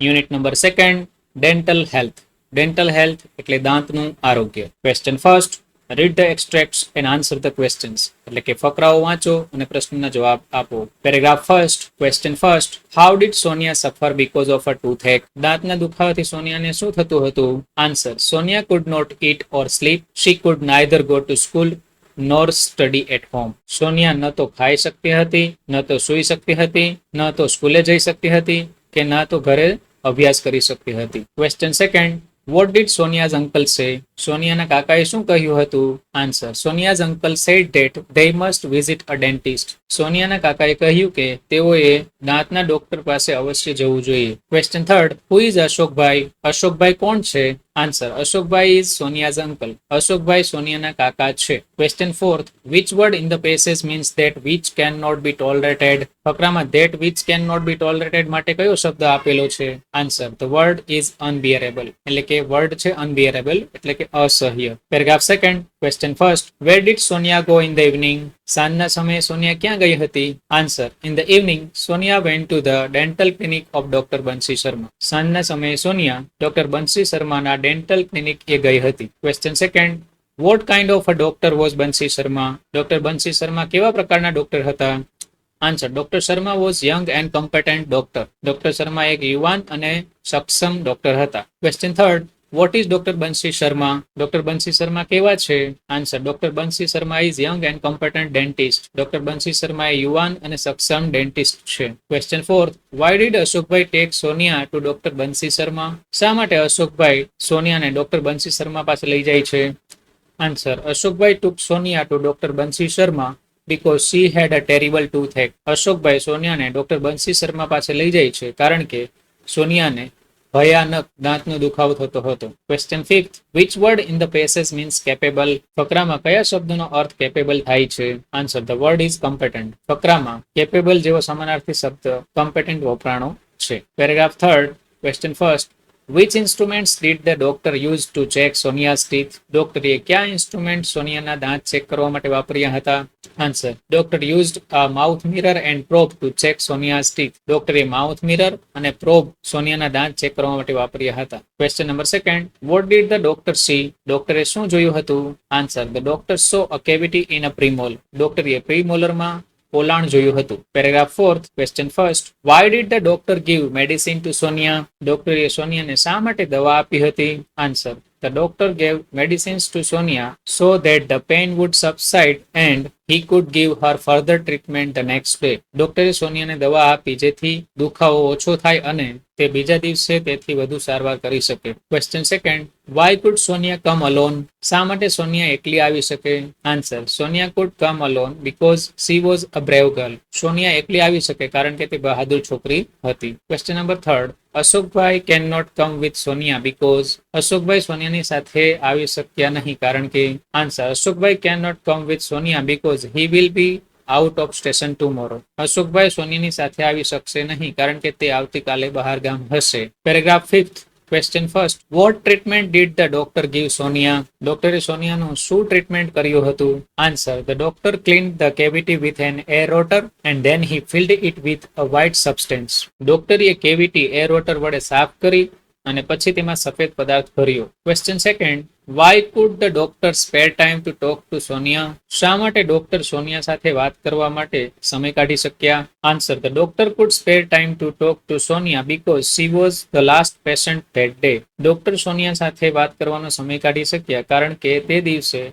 Unit number 2 dental health. Dental health એટલે દાંતનું આરોગ્ય. Question first, read the extracts and answer the questions. એટલે કે ફકરાઓ વાંચો અને પ્રશ્નના જવાબ આપો. Paragraph first. Question first, how did Sonia સફર બીકોઝ ઓફ અ ટૂથએક? દાંતના દુખાવાથી સોનિયાને શું થતું હતું? Answer, Sonia could not eat or sleep. She could neither go to school nor study at home. Sonia ન તો ખાઈ શકતી હતી, ન તો સૂઈ શકતી હતી, ન તો સ્કૂલે જઈ શકતી હતી કે ન તો ઘરે અભ્યાસ કરી શકતી હતી. Question second, what did Sonia's uncle say? સોનિયાના કાકાએ શું કહ્યું હતું? Answer, Sonia's uncle said that they must visit a dentist. સોનિયાના કાકાએ કહ્યું કે તેઓએ દાંતના ડોક્ટર પાસે અવશ્ય જવું જોઈએ. Question third, who is Ashokbhai? Ashokbhai કોણ છે? Answer, Ashokbhai is Sonia's uncle. Ashokbhai સોનિયાના કાકા છે. Question fourth, which word in the passage means that which can not be tolerated? ફકરામાં that which can not be tolerated માટે કયો શબ્દ આપેલો છે? Answer, the word is unbearable. એટલે કે વર્ડ છે અનબિયરેબલ એટલે કે અસહ્ય. Paragraph second. Question first, where did Sonia go in the evening? સાંજના સમયે સોનિયા ક્યાં ગઈ હતી? Answer, in the evening Sonia went to the dental clinic of doctor Bansi Sharma. સાંજના સમયે સોનિયા ડોક્ટર બંસી શર્માના ડેન્ટલ ક્લિનિક એ ગઈ હતી. Question second, what kind of a doctor was Bansi Sharma? Doctor Bansi Sharma કેવા પ્રકારના ડોક્ટર હતા? Answer, doctor Sharma was young and competent doctor. Doctor Sharma એક યુવાન અને સક્ષમ ડોક્ટર હતા. Question third, what is doctor Bansi Sharma? Doctor Bansi Sharma કેવા છે? Answer, doctor Bansi Sharma is young and competent dentist. Doctor Bansi Sharma એ યુવાન અને સક્ષમ ડેન્ટિસ્ટ છે. Question fourth, why did Ashokbhai take Sonia to doctor Bansi Sharma? શા માટે અશોકભાઈ સોનિયાને ડોક્ટર બંસી શર્મા પાસે લઈ જાય છે? Answer, Ashokbhai took Sonia to doctor Bansi Sharma because she had a terrible toothache. Ashokbhai સોનિયાને ડોક્ટર બંસી શર્મા પાસે લઈ જાય છે કારણ કે સોનિયાને ભયાનક દાંતનો દુખાવો થતો હતો. Question fifth, which word in the passage means capable? ફકરામાં કયા શબ્દનો અર્થ કેપેબલ થાય છે? Answer, the word is competent. ફકરામાં કેપેબલ જેવો સમાનાર્થી શબ્દ કમ્પેટન્ટ વપરાણો છે. Paragraph third. Question first, which instruments did the doctor use to check Sonia's teeth? ડોક્ટરે કયા ઇન્સ્ટ્રુમેન્ટ સોનિયાના દાંત ચેક કરવા માટે વાપર્યા હતા? Answer, doctor used a mouth mirror and probe to check Sonia's teeth. ડોક્ટરે માઉથ મિરર અને પ્રોબ સોનિયાના દાંત ચેક કરવા માટે વાપર્યા હતા. Question number second, what did the doctor see? ડોક્ટરે શું જોયું હતું? Answer, the doctor saw a cavity in a premolar. ડોક્ટરે પ્રીમોલરમાં પોલાણ જોયું હતું. Paragraph fourth. Question first, why did the doctor give medicine to Sonia? ડોક્ટરે સોનિયાને શા માટે દવા આપી હતી? Answer, the doctor gave medicines to Sonia so that the pain would subside and he could give her further treatment the next day. ડોક્ટરે સોનિયાને દવા આપી જેથી દુખાવો ઓછો થાય અને તે બીજા દિવસે તેથી વધુ સારવાર કરી શકે. Question second, why could Sonia come alone? શા માટે સોનિયા એકલી આવી શકે? Answer, Sonia could come alone because she was a brave girl. સોનિયા એકલી આવી શકે કારણ કે તે બહાદુર છોકરી હતી. Question number third, Ashokbhai can not come with Sonia because? Ashokbhai સોનિયાની સાથે આવી શક્યા નહીં કારણ કે? Answer, Ashokbhai can not come with Sonia because he will be out of station tomorrow. અશોકભાઈ સોનિયાની સાથે આવી શકશે નહીં કારણ કે તે આવતીકાલે બહાર ગામ હશે. Paragraph fifth. Question first, what treatment did the doctor give Sonia? ડોક્ટરે સોનિયાનું શું ટ્રીટમેન્ટ કર્યું હતું? Answer, the doctor cleaned the cavity with an air rotor and then he filled it with a white substance. ડોક્ટરે કેવિટી એર રોટર વડે સાફ કરી અને પછી તેમાં સફેદ પદાર્થ ભર્યો. Question second, why could the doctor spare time to talk to Sonia? શા માટે ડોક્ટર સોનિયા સાથે વાત કરવા માટે સમય કાઢી શક્યા? Answer, the doctor could spare time to talk to Sonia because she was the last patient that day. Doctor Sonia સાથે વાત કરવાનો સમય કાઢી શક્યા કારણ કે તે દિવસે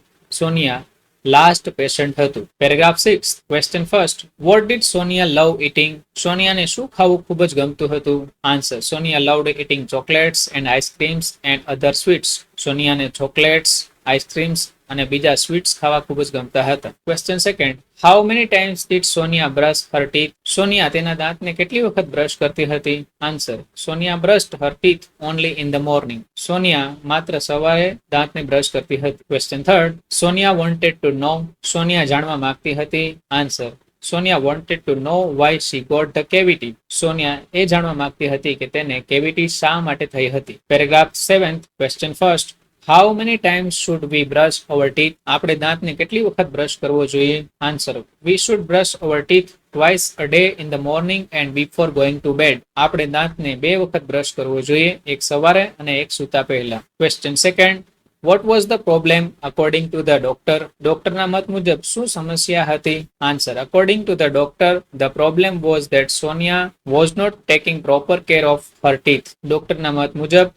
સોનિયા લાસ્ટ પેશન્ટ હતું. Paragraph 6. Question first, what did Sonia love eating? સોનિયાને શું ખાવું ખૂબ જ ગમતું હતું? Answer, Sonia loved eating chocolates and ice creams and other sweets. સોનિયાને ચોકલેટ્સ, આઈસ્ક્રીમ્સ અને બીજા સ્વીટ્સ ખાવા ખૂબ જ ગમતા હતા. Question second, how many times did Sonia brush her teeth? Sonia તેના દાંતને કેટલી વખત બ્રશ કરતી હતી? Answer, Sonia brushed her teeth only in the morning. Sonia માત્ર સવારે દાંતને બ્રશ કરતી હતી. Question third, Sonia wanted to know? Sonia જાણવા માંગતી હતી. Answer, Sonia wanted to know why she got the cavity. Sonia એ જાણવા માંગતી હતી કે તેને કેવિટી શા માટે થઈ હતી. Paragraph 7. Question first, how many times should we brush hour teeth? આપણે દાંતને કેટલી વખત બ્રશ કરવો જોઈએ? Answer, we should brush hour teeth twice a day in the morning and before going to bed. આપણે દાંતને 2 વખત બ્રશ કરવો જોઈએ, એક સવારે અને એક સૂતા પહેલા. Question second, what was the problem according to the doctor? ડોક્ટરના મત મુજબ શું સમસ્યા હતી? Answer, according to the doctor, the problem was that Sonia was not taking proper care of her teeth. ડોક્ટરના મત મુજબ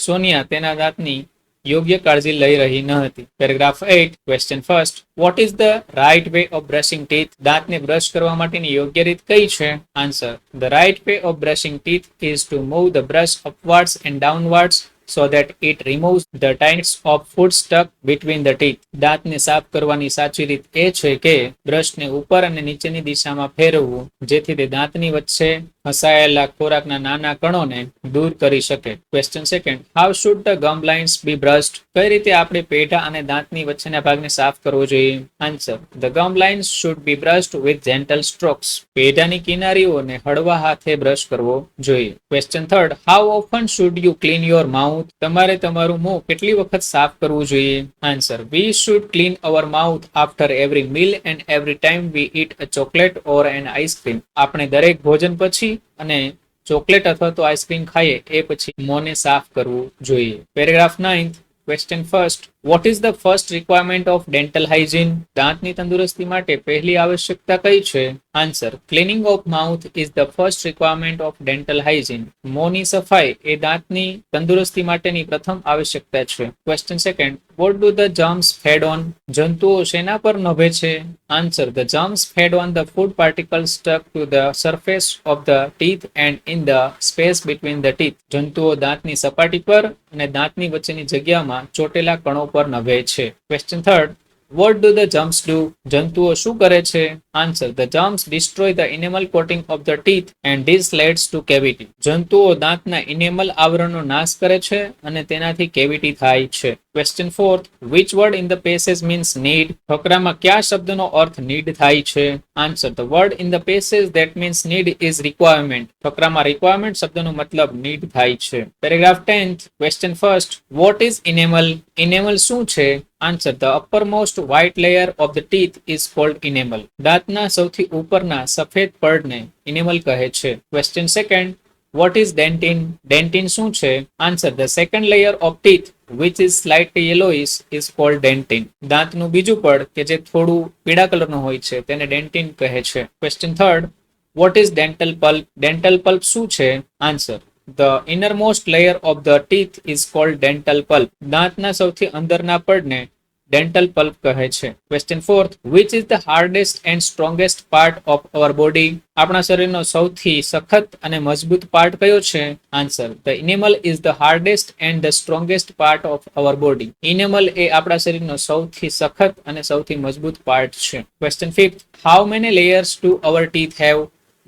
સોનિયા તેના દાંતની યોગ્ય કાળજી લઈ રહી ન હતી. Paragraph 8, question first, what is the right way of brushing teeth? દાંતને બ્રશ કરવા માટેની યોગ્ય રીત કઈ છે? Answer, the right way of brushing teeth is to move the brush upwards and downwards so that it removes the tines of food stuck between the teeth. દાંતને સાફ કરવાની સાચી રીત એ છે કે બ્રશને ઉપર અને નીચેની દિશામાં ફેરવવું, જેથી તે દાંતની વચ્ચે ફસાયેલા ખોરાકના નાના કણોને દૂર કરી શકે. Question second, how should the gum lines be brushed? કઈ રીતે આપણે પેઢા અને દાંતની વચ્ચેના ભાગને સાફ કરવો જોઈએ? Answer, the gum lines should be brushed with gentle strokes. પેઢાની કિનારીઓને હળવા હાથે બ્રશ કરવો જોઈએ. Question third, how often should you clean your mouth? તમારે તમારું મોં કેટલી વખત સાફ કરવું જોઈએ? Answer, we should clean our mouth after every meal and every time we eat a chocolate or an ice cream. આપણે દરેક ભોજન પછી અને ચોકલેટ અથવા તો આઈસ્ક્રીમ ખાઈએ એ પછી મોંને સાફ કરવું જોઈએ. Paragraph 9, question first, what is the first requirement of dental hygiene? દાંતની તંદુરસ્તી માટે પહેલી આવશ્યકતા કઈ છે? Answer, cleaning of mouth is the first requirement of dental hygiene. મોંની સફાઈ એ દાંતની તંદુરસ્તી માટેની પ્રથમ આવશ્યકતા છે. Question second, what do the germs feed on? જંતુઓ શેના પર નભે છે? Answer, the germs feed on the food particles stuck to the surface of the teeth and in the space between the teeth. જંતુઓ દાંતની સપાટી પર અને દાંતની વચ્ચેની જગ્યામાં ચોટેલા કણો પર નભે છે. Question third, what do the germs do? જંતુઓ શું કરે છે? Answer, the germs destroy the enamel coating of the teeth and this leads to cavity. જંતુઓ દાંતના ઇનેમલ આવરણનો નાશ કરે છે અને તેનાથી કેવિટી થાય છે. Question fourth, which word in the passage means need? ફકરામાં કયા શબ્દનો અર્થ need થાય છે? Answer, the word in the passage that means need is requirement. ફકરામાં requirement શબ્દનો મતલબ need થાય છે. Paragraph 10, question first, what is enamel? enamel શું છે? Answer, the uppermost white layer of the teeth is called enamel. દાંતના સૌથી ઉપરના સફેદ પડને enamel કહે છે. Question second, what is dentin? dentin શું છે? Answer, the second layer of teeth which is slightly yellowish is called dentin. દાંતનું બીજું પડ કે જે થોડું પીળા કલરનું હોય છે તેને dentin કહે છે. Question third, what is dental pulp? dental pulp શું છે? Answer, the innermost layer of the teeth is called dental pulp. દાંતના સૌથી અંદરના પડને dental pulp કહે છે. Question fourth, which is the hardest and strongest part of our body? આપણા શરીરનો સૌથી સખત અને મજબૂત પાર્ટ કયો છે? Answer, the enamel is the hardest and the strongest part of our body. enamel એ આપણા શરીરનો સૌથી સખત અને સૌથી મજબૂત પાર્ટ છે. Question fifth, how many layers do our teeth have?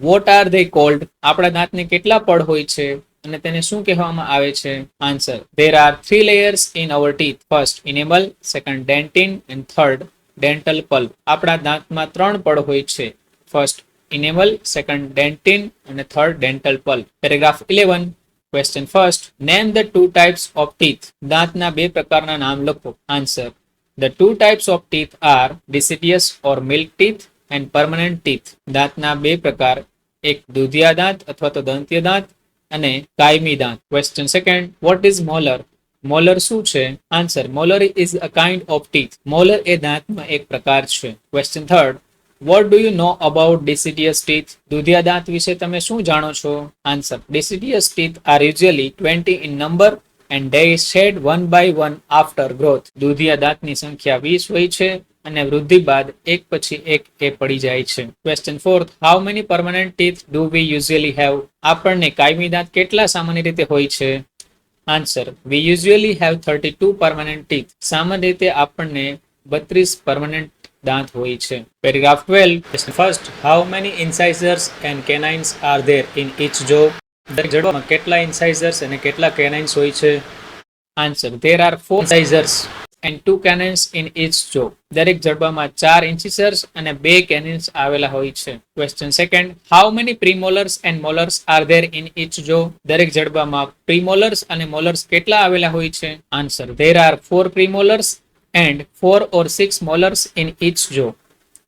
what are they called? આપણા દાંતને કેટલા પડ હોય છે અને તેને શું કહેવામાં આવે છે? Answer, there are 3 layers in our teeth. first enamel, second dentin and third dental pulp. આપણા દાંતમાં 3 પડ હોય છે. first enamel, second dentin and third dental pulp. paragraph 11, question first, name the 2 types of teeth. દાંતના 2 પ્રકારના નામ લખો. Answer, the 2 types of teeth are deciduous or milk teeth and permanent teeth. દાંતના 2 પ્રકાર, એક દૂધિયા દાંત અથવા તો દંતીય દાંત અને કાયમી દાંત. Question second, what is molar? Molar શું છે? Answer, molar is a kind of teeth. Molar એ દાંતમાં એક પ્રકાર છે. Question third, what do you know about deciduous teeth? દૂધિયા દાંત વિશે તમે શું જાણો છો? Answer, deciduous teeth are usually 20 in number and they shed one by one after growth. દૂધિયા દાંતની સંખ્યા 20 હોય છે અને વૃદ્ધિ બાદ એક પછી એક એ પડી જાય છે. Question fourth, how many permanent teeth do we usually have? આપણને કાયમી દાંત કેટલા સામાન્ય રીતે હોય છે? Answer, we usually have 32 permanent teeth. સામાન્ય રીતે આપણને 32 permanent દાંત હોય છે. Paragraph 12, question first, how many incisors and canines are there in each jaw? દરેક જડબામાં કેટલા incisors અને કેટલા canines હોય છે? Answer, there are 4 incisors and 2 canines in each jaw. દરેક જડબામાં 4 incisors અને 2 canines આવેલા હોય છે. Question second, how many premolars and molars are there in each jaw? દરેક જડબામાં premolars અને molars કેટલા આવેલા હોય છે? Answer, there are 4 premolars and 4 or 6 molars in each jaw.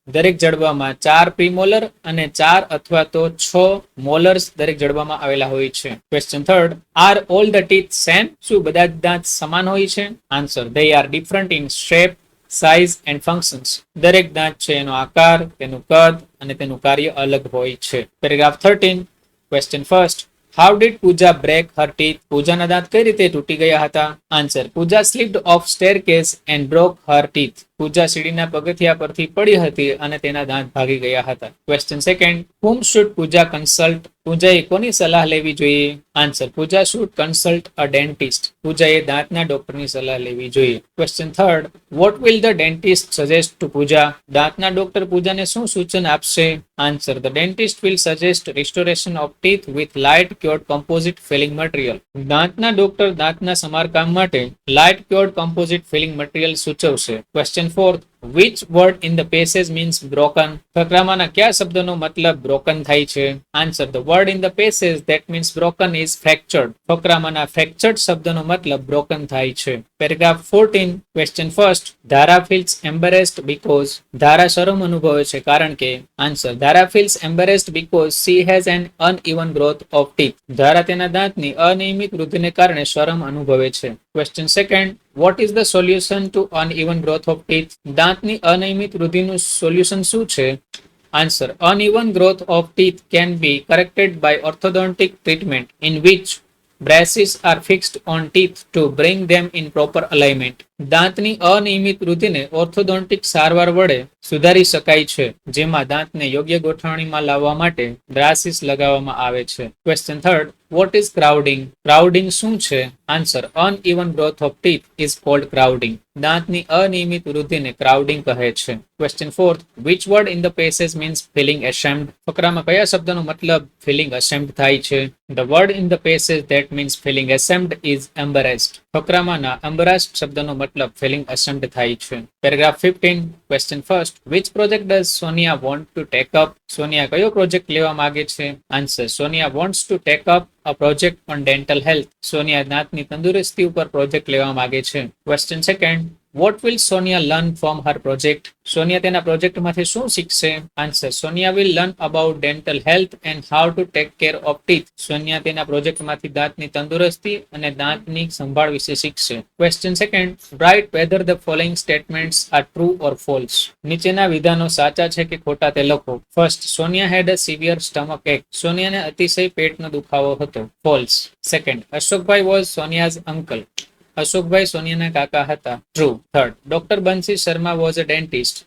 દરેક જડબામાં 4 પ્રીમોલર અને 4 અથવા તો 6 મોલર્સ દરેક જડબામાં આવેલા હોય છે. Question third, are all the teeth same? શું બધા જ દાંત સમાન હોય છે? Answer, they are different in shape, size and functions. દરેક દાંત છે એનો આકાર, તેનું કદ અને તેનું કાર્ય અલગ હોય છે. Paragraph 13, question first, how did Pooja break her teeth? પૂજાના દાંત કઈ રીતે તૂટી ગયા હતા? Answer, Pooja slipped off staircase and broke her teeth. Pooja સીડીના પગથિયા પરથી પડી હતી અને તેના દાંત ભાગી ગયા હતા. Question second, whom should Pooja consult? પૂજાએ કોની સલાહ લેવી જોઈએ? Answer, Pooja should consult a dentist. પૂજાએ દાંતના ડોક્ટરની સલાહ લેવી જોઈએ. Question third, what will the dentist suggest to Pooja? દાંતના ડોક્ટર પૂજાને શું સૂચન આપશે? Answer, the dentist will suggest restoration of teeth with light cured composite filling material. દાંતના ડોક્ટર દાંતના સમારકામ માટે light cured composite filling material સૂચવશે. Question fourth, which word in the passage means broken? ફકરામાંના કયા શબ્દનો મતલબ broken થાય છે? Answer, the word in the passage that means broken is fractured. ફકરામાંના fractured શબ્દનો મતલબ broken થાય છે. પેરેગ્રાફ 14, ક્વેશ્ચન ફર્સ્ટ, ધારા feels embarrassed because? ધારા શરમ અનુભવે છે કારણ કે? આન્સર, ધારા feels embarrassed because she has an uneven growth of teeth. ધારા તેના દાંતની અનિયમિત વૃદ્ધિને કારણે શરમ અનુભવે છે. Question second, what is the solution to uneven growth of teeth? દાંતની અનિયમિત વૃદ્ધિનું સોલ્યુશન શું છે? Answer, uneven growth of teeth can be corrected by orthodontic treatment in which braces are fixed on teeth to bring them in proper alignment. દાંતની અનિયમિત વૃદ્ધિને orthodontic સારવાર વડે સુધારી શકાય છે, જેમાં દાંતને યોગ્ય ગોઠવણીમાં લાવવા માટે બ્રાસીસ લગાવવામાં આવે છે. Question third, what is crowding? Crowding શું છે? Answer, uneven growth of teeth is called crowding. દાંતની અનિયમિત વૃદ્ધિને ક્રાઉડિંગ કહે છે. Question fourth, which word in the passage means feeling ashamed? ફકરામાં કયા શબ્દનો મતલબ ફીલિંગ એશેમ્ડ થાય છે? The word in the passage that means feeling ashamed is embarrassed. ફકરામાંના એમ્બેરેસ્ડ શબ્દનો મતલબ ફીલિંગ એશેમ્ડ થાય છે. Paragraph 15, question first, which project does Sonia want to take up? Sonia કયો પ્રોજેક્ટ લેવા માંગે છે? Answer, Sonia wants to take up a project on dental health. Sonia દાંતની તંદુરસ્તી ઉપર પ્રોજેક્ટ લેવા માંગે છે. Question second, what will Sonia learn from her project? Sonia તેના પ્રોજેક્ટમાંથી શું શીખશે? Answer, Sonia will learn about dental health and how to take care of teeth. Sonia તેના પ્રોજેક્ટમાંથી દાંતની તંદુરસ્તી અને દાંતની સંભાળ વિશે શીખશે. Question second, right whether the following statements are true or false. નીચેના વિધાનો સાચા છે કે ખોટા તે લખો. First, Sonia had a severe stomach ache. સોનિયાને અતિશય પેટનો દુખાવો હતો. False. Second, Ashokbhai was Sonia's uncle. Ashokbhai સોનિયાના કાકા હતા. True. Third, doctor Bansi Sharma was a dentist.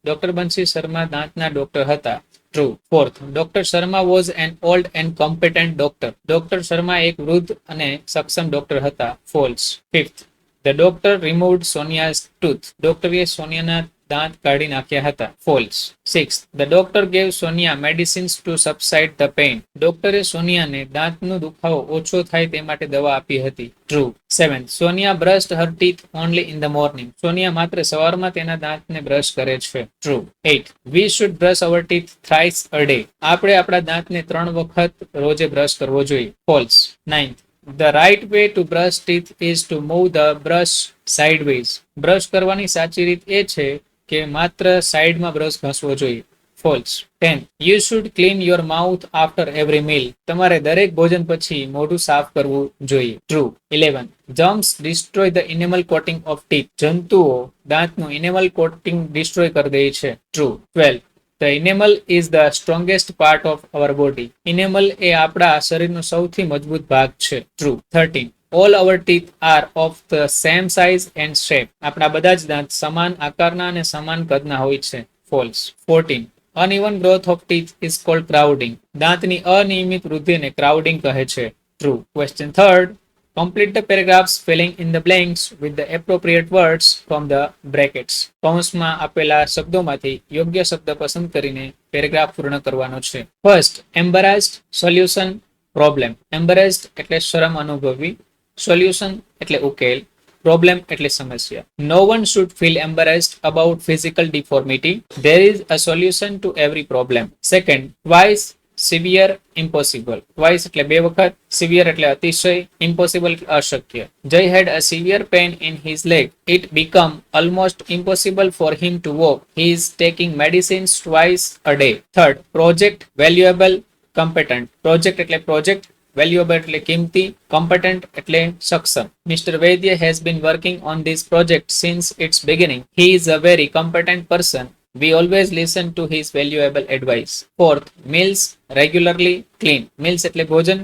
Doctor Bansi Sharma દાંતના ડોક્ટર હતા. True. Fourth, doctor Sharma was an old and competent doctor. Doctor Sharma એક વૃદ્ધ અને સક્ષમ ડોક્ટર હતા. False. Fifth, the doctor removed Sonia's tooth. ડોક્ટરે સોનિયાના દાંત કાઢી નાખ્યા હતા. False. Six, the doctor gave Sonia medicines to subside the pain. ડોક્ટરે સોનિયાને દાંતનો દુખાવો ઓછો થાય તે માટે દવા આપી હતી. True. Seventh, Sonia brushed her teeth only in the morning. Sonia માત્ર સવારમાં તેના દાંતને બ્રશ કરે છે. True. 8, we should brush hour teeth thrice a day. આપણે આપણા દાંતને 3 વખત રોજે બ્રશ કરવો જોઈએ. False. 9th, the right way to brush teeth is to move the brush sideways. Brush કરવાની સાચી રીત એ છે કે માત્ર સાઈડમાં બ્રશ ઘસવો જોઈએ. False. 10th, you should clean your mouth after every meal. તમારે દરેક ભોજન પછી મોઢું સાફ કરવું જોઈએ. True. 11, germs destroy the enamel coating of teeth. જંતુઓ દાંતનું enamel coating destroy કરી દે છે. True. 12, the enamel is the strongest part of our body. enamel એ આપણા શરીરનો સૌથી મજબૂત ભાગ છે. True. 13, all our teeth are of the same size and shape. આપણા બધા જ દાંત સમાન આકારના અને સમાન કદના હોય છે. False. 14, uneven growth of teeth is called crowding. દાંતની અનિયમિત વૃદ્ધિને ક્રાઉડિંગ કહે છે. True. Question third, complete the paragraphs filling in the blanks with the appropriate words from the brackets. કૌંસમાં આપેલા શબ્દોમાંથી યોગ્ય શબ્દ પસંદ કરીને પેરેગ્રાફ પૂર્ણ કરવાનો છે. First, embarrassed, solution, problem. embarrassed એટલે શરમ અનુભવવી, સોલ્યુશન એટલે ઉકેલ, પ્રોબ્લેમ એટલે સમસ્યા. No one should feel embarrassed about physical deformity. There is a solution to every problem. Second, twice, severe impossible. Twice એટલે બે વખત, સિવિયર એટલે અતિશય, ઇમ્પોસિબલ એટલે અશક્ય. Jay had a severe pain in his leg. It become almost impossible for him to walk. He is taking medicines twice a day. Third, project valuable competent. Project એટલે project, valuable એટલે કિંમતી, competent એટલે સક્ષમ. Mr. Vaidya has been working on this project since its beginning. He is a very competent person. We always listen to his valuable advice. Fourth, meals regularly clean. Meals એટલે ભોજન,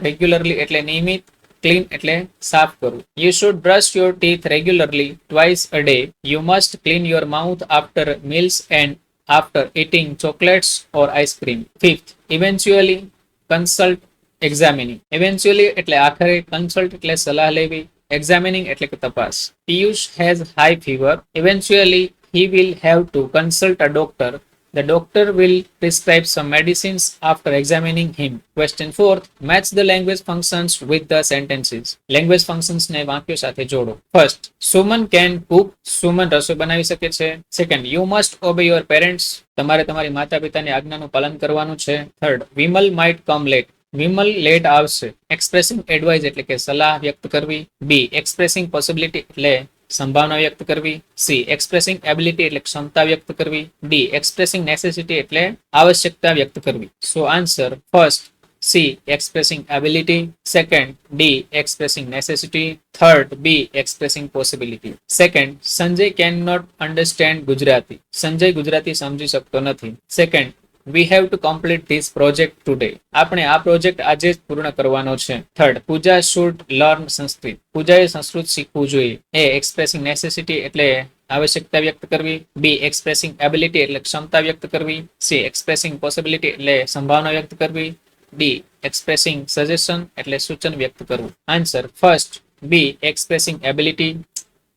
regularly એટલે નિયમિત, clean એટલે સાફ કરવું. You should brush your teeth regularly twice a day. You must clean your mouth after meals and after eating chocolates or ice cream. Fifth, eventually consult examining. Eventually એટલે આખરે, consult એટલે સલાહ લેવી, examining એટલે કે તપાસ. Piyush has high fever. Eventually he will have to consult a doctor. The doctor will prescribe some medicines after examining him. Question 4th, match the language functions with the sentences. Language functions ને વાક્યો સાથે જોડો. First, Suman can cook. Suman રસોઈ બનાવી શકે છે. Second, you must obey your parents. તમારે તમારી માતા પિતાની આજ્ઞાનું પાલન કરવાનું છે. Third, Vimal might come late. Vimal late આવશે. એક્સપ્રેસિંગ એડવાઇસ એટલે કે સલાહ વ્યક્ત કરવી. બી, એક્સપ્રેસિંગ પોસિબિલિટી એટલે સંભાવના વ્યક્ત કરવી. સી, એક્સપ્રેસિંગ એબિલિટી એટલે ક્ષમતા વ્યક્ત કરવી. ડી, એક્સપ્રેસિંગ નેસેસિટી એટલે આવશ્યકતા વ્યક્ત કરવી. So answer first C, expressing ability. Second D, expressing necessity. Third B, expressing possibility. Second, Sanjay can not understand Gujarati. Sanjay Gujarati સમજી શકતો નથી. Second, We have to complete this project today. આપણે આ પ્રોજેક્ટ આજે જ પૂર્ણ કરવાનો છે. Third, Pooja should learn Sanskrit. પૂજાએ સંસ્કૃત શીખવું જોઈએ. એ, એક્સપ્રેસિંગ નેસેસિટી એટલે આવશ્યકતા વ્યક્ત કરવી. બી, એક્સપ્રેસિંગ એબિલિટી એટલે ક્ષમતા વ્યક્ત કરવી. સી, એક્સપ્રેસિંગ પોસિબિલિટી એટલે સંભાવના વ્યક્ત કરવી. ડી, એક્સપ્રેસિંગ સજેશન એટલે સૂચન વ્યક્ત કરવું. Answer first B, expressing ability.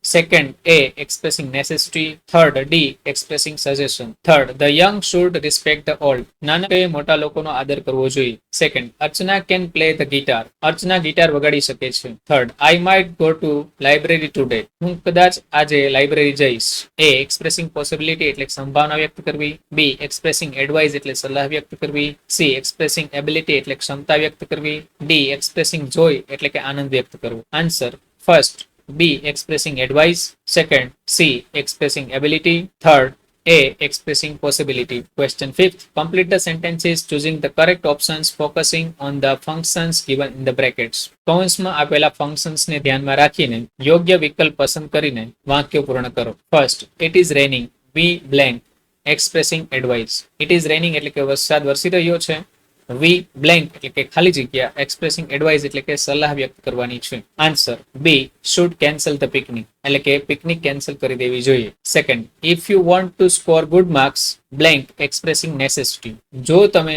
Second, A, expressing necessity. Third, D, expressing suggestion. Third, the young should respect the old. નાનકે મોટા લોકોનો આદર કરવો જોઈએ. Second, Archana can play the guitar. Archana guitar વગાડી શકે છે. Third, I might go to library today. હું કદાચ આજે લાઇબ્રેરી જઈશ. A, expressing possibility એટલે સંભાવના વ્યક્ત કરવી. B, expressing advice એટલે સલાહ વ્યક્ત કરવી. C, expressing ability એટલે ક્ષમતા વ્યક્ત કરવી. D, expressing joy એટલે કે આનંદ વ્યક્ત કરવો. Answer first, B, expressing advice. Second, C, expressing ability. Third, A, expressing possibility. Question 5th, complete the sentences choosing the correct options focusing on the functions given in the brackets. કૌંસમાં આપેલા functions ને ધ્યાનમાં રાખીને યોગ્ય વિકલ્પ પસંદ કરીને વાક્યો પૂર્ણ કરો. First, it is raining. We blank, expressing advice. It is raining એટલે કે વરસાદ વરસી રહ્યો છે. વી બ્લેન્ક એટલે કે ખાલી જગ્યા, એક્સપ્રેસિંગ એડવાઇસ એટલે કે સલાહ વ્યક્ત કરવાની છે. Answer B, should cancel the picnic એટલે કે પિકનિક કેન્સલ કરી દેવી જોઈએ. Second, if you want to score good marks blank, expressing necessity. જો તમે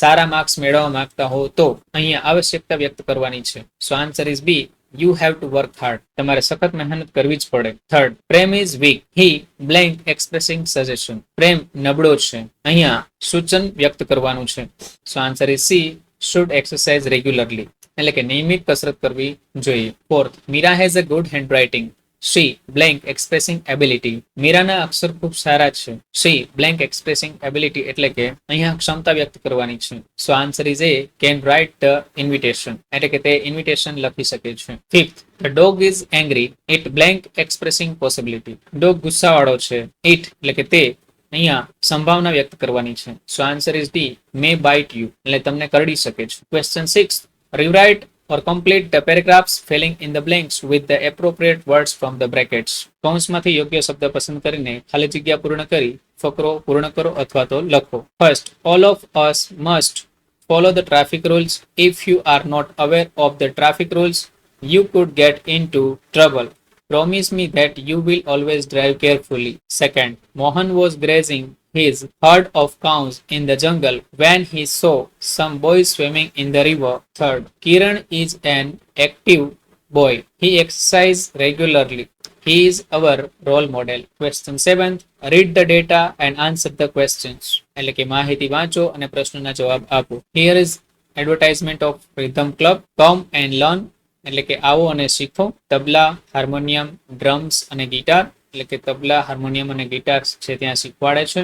સારા માર્ક્સ મેળવવા માંગતા હો તો અહીંયા આવશ્યકતા વ્યક્ત કરવાની છે. So answer is B, you have to work hard. તમારે સખત મહેનત કરવી જ પડે. Third, Prem is weak. He blank expressing suggestion. પ્રેમ નબળો છે. અહીંયા સૂચન વ્યક્ત કરવાનું છે. So answer is C, should exercise regularly એટલે કે નિયમિત કસરત કરવી જોઈએ. Fourth, Meera has a good handwriting. She blank expressing ability. મીરાના અક્ષર ખૂબ સારા છે. She blank expressing ability એટલે કે અહીંયા ક્ષમતા વ્યક્ત કરવાની છે. So answer is A, can write the invitation એટલે કે તે ઇન્વિટેશન લખી શકે છે. Fifth, the dog is angry. It blank expressing possibility. Dog ગુસ્સાવાળો છે. It એટલે કે તે અહીંયા સંભાવના વ્યક્ત કરવાની છે. So answer is D, may bite you એટલે તમને કરડી શકે છે. Question 6, rewrite or complete the paragraphs filling in the blanks with the appropriate words from the brackets. કૌંસમાંથી યોગ્ય શબ્દ પસંદ કરીને ખાલી જગ્યા પૂર્ણ કરી ફકરો પૂર્ણ કરો અથવા તો લખો. First, all of us must follow the traffic rules. If you are not aware of the traffic rules, you could get into trouble. Promise me that you will always drive carefully. Second, Mohan was grazing his herd of cows in the jungle when he saw some boys swimming in the river. Third, Kiran is an active boy. He exercises regularly. He is our role model. Question 7th, read the data and answer the questions. એટલે કે માહિતી વાંચો અને પ્રશ્નોના જવાબ આપો. Here is advertisement of Rhythm Club. Come and learn એટલે કે આવો અને શીખો. તબલા, હાર્મોનિયમ, ડ્રમ્સ અને ગિટાર એટલે કે તબલા, હાર્મોનિયમ અને ગિટાર છે ત્યાં શીખવાડે છે.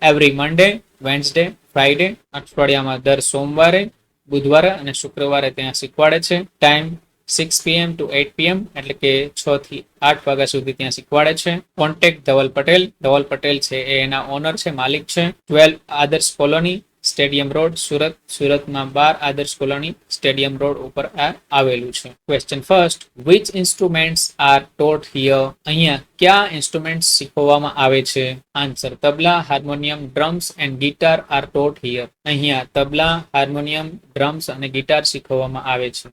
એવરી મંડે, વેન્સડે, ફ્રાઈડે, અઠવાડિયામાં દર સોમવારે, બુધવારે અને શુક્રવારે ત્યાં શીખવાડે છે. ટાઈમ 6 PM to 8 PM, એટલે કે 6 થી 8 વાગ્યા સુધી ત્યાં શીખવાડે છે. કોન્ટેક્ટ ધવલ પટેલ. ધવલ પટેલ છે એ એના ઓનર છે, માલિક છે. 12 આદર્શ કોલોની, સ્ટેડિયમ રોડ, સુરત. સુરતમાં 12 આદર્શ કોલોની, સ્ટેડિયમ રોડ ઉપર આ આવેલું છે. Question first, which instruments are taught here? અહીંયા કયા ઇન્સ્ટ્રુમેન્ટ્સ શીખવવામાં આવે છે? Answer, tabla, harmonium, drums and guitar are taught here. અહીંયા તબલા, હાર્મોનિયમ, ડ્રમ્સ અને ગિટાર શીખવવામાં આવે છે.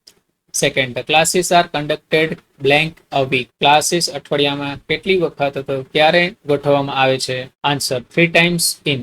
Second, the classes are conducted blank a week. Classes અઠવાડિયામાં કેટલી વખત અથવા ક્યારે ગોઠવવામાં આવે છે? Answer, 3 times in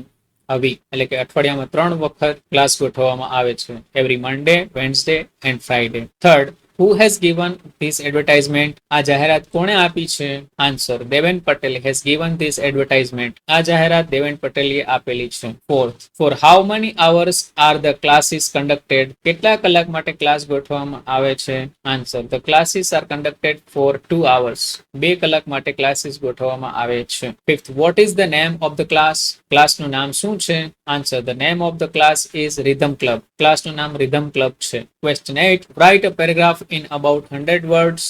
a week, એટલે કે અઠવાડિયામાં 3 વખત ક્લાસ ગોઠવવામાં આવે છે. Every Monday, Wednesday and Friday. Third, who has given this advertisement? આ જાહેરાત કોણે આપી છે? Answer, Deven Patel has given this advertisement. આ જાહેરાત દેવેન પટેલે આપેલી છે. Fourth, for how many hours are the classes conducted? કેટલા કલાક માટે ક્લાસ ગોઠવવામાં આવે છે? Answer, the classes are conducted for 2 hours. 2 કલાક માટે ક્લાસીસ ગોઠવવામાં આવે છે. Fifth, what is the name of the class? ક્લાસનું નામ શું છે? Answer, the name of the class is Rhythm Club. ક્લાસનું નામ Rhythm Club છે. Question 8, write a paragraph in about 100 words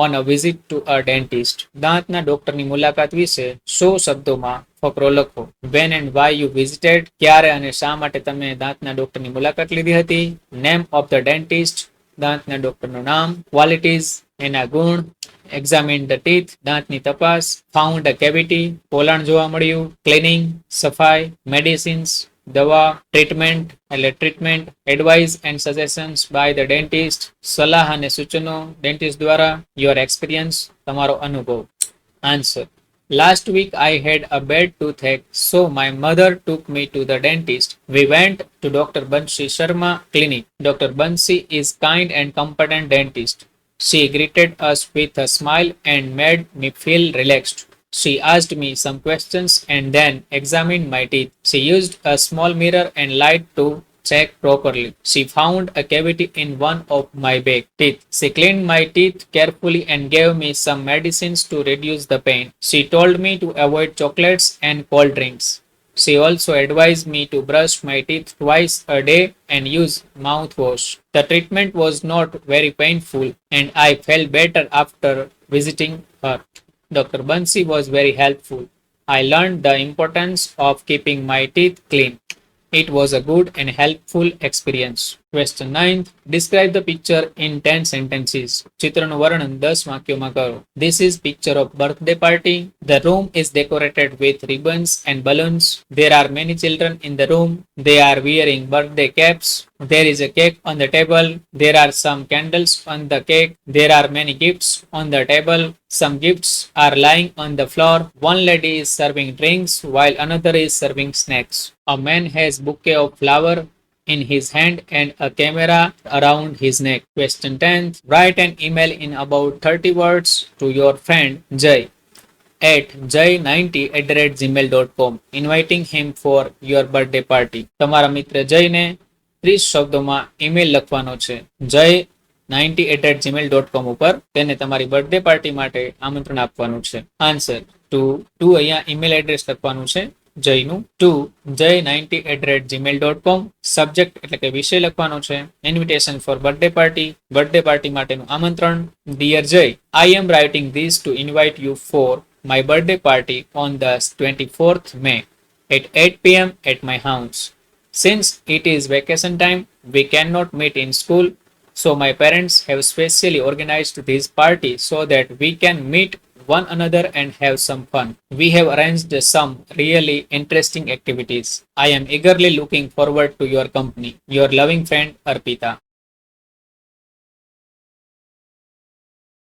on a visit to a dentist. દાંતના ડોક્ટરની મુલાકાત વિશે 100 શબ્દોમાં ફકરો લખો. When and why you visited? ક્યારે અને શા માટે તમે દાંતના ડોક્ટરની મુલાકાત લીધી હતી? Name of the dentist? દાંતના ડોક્ટરનું નામ. Qualities? એના ગુણ. Examine the teeth? દાંતની તપાસ. Found a cavity? પોલાણ જોવા મળ્યું. Cleaning? સફાઈ. Medicines? દવા. ટ્રીટમેન્ટ એટલે treatment. Advice and suggestions by the dentist, સલાહ અને સૂચનો ડેન્ટિસ્ટ દ્વારા. યોર એક્સપિરિયન્સ, તમારો અનુભવ. Answer, last week I had a bad toothache, so my mother took me to the dentist. We went to Dr. Bansi Sharma clinic. Dr. Bansi is kind and competent dentist. She greeted us with a smile and made me feel relaxed. She asked me some questions and then examined my teeth. She used a small mirror and light to check properly. She found a cavity in one of my back teeth. She cleaned my teeth carefully and gave me some medicines to reduce the pain. She told me to avoid chocolates and cold drinks. She also advised me to brush my teeth twice a day and use mouthwash. The treatment was not very painful and I felt better after visiting her. Dr. Bansi was very helpful. I learned the importance of keeping my teeth clean. It was a good and helpful experience. Question 9. Describe the picture in 10 sentences. ચિત્રનું વર્ણન 10 વાક્યોમાં કરો. This is picture of birthday party. The room is decorated with ribbons and balloons. There are many children in the room. They are wearing birthday caps. There is a cake on the table. There are some candles on the cake. There are many gifts on the table. Some gifts are lying on the floor. One lady is serving drinks while another is serving snacks. A man has bouquet of flower in his hand and a camera around his neck. Question 10. Write an email in about 30 words to your friend Jay at jay90@gmail.com inviting him for your birthday party. તમારા મિત્ર જયને 30 શબ્દોમાં email લખવાનો છે jay90@gmail.com ઉપર. તેને તમારી birthday party માટે આમંત્રણ આપવાનું છે. આન્સર, ટુ અહીંયા ઈમેલ એડ્રેસ લખવાનું છે જયનું. Two jay90@gmail.com. સબ્જેક્ટ એટલે કે વિષય લખવાનો છે invitation four birthday party, birthday party માટેનું આમંત્રણ. ડિયર જય, I am writing this to invite you for my birthday party on the 24th May at 8 PM at my house. Since it is vacation time, we cannot meet in school, so my parents have specially organized this party so that we can meet one another and have some fun. We have arranged some really interesting activities. I am eagerly looking forward to your company. Your loving friend Arpita.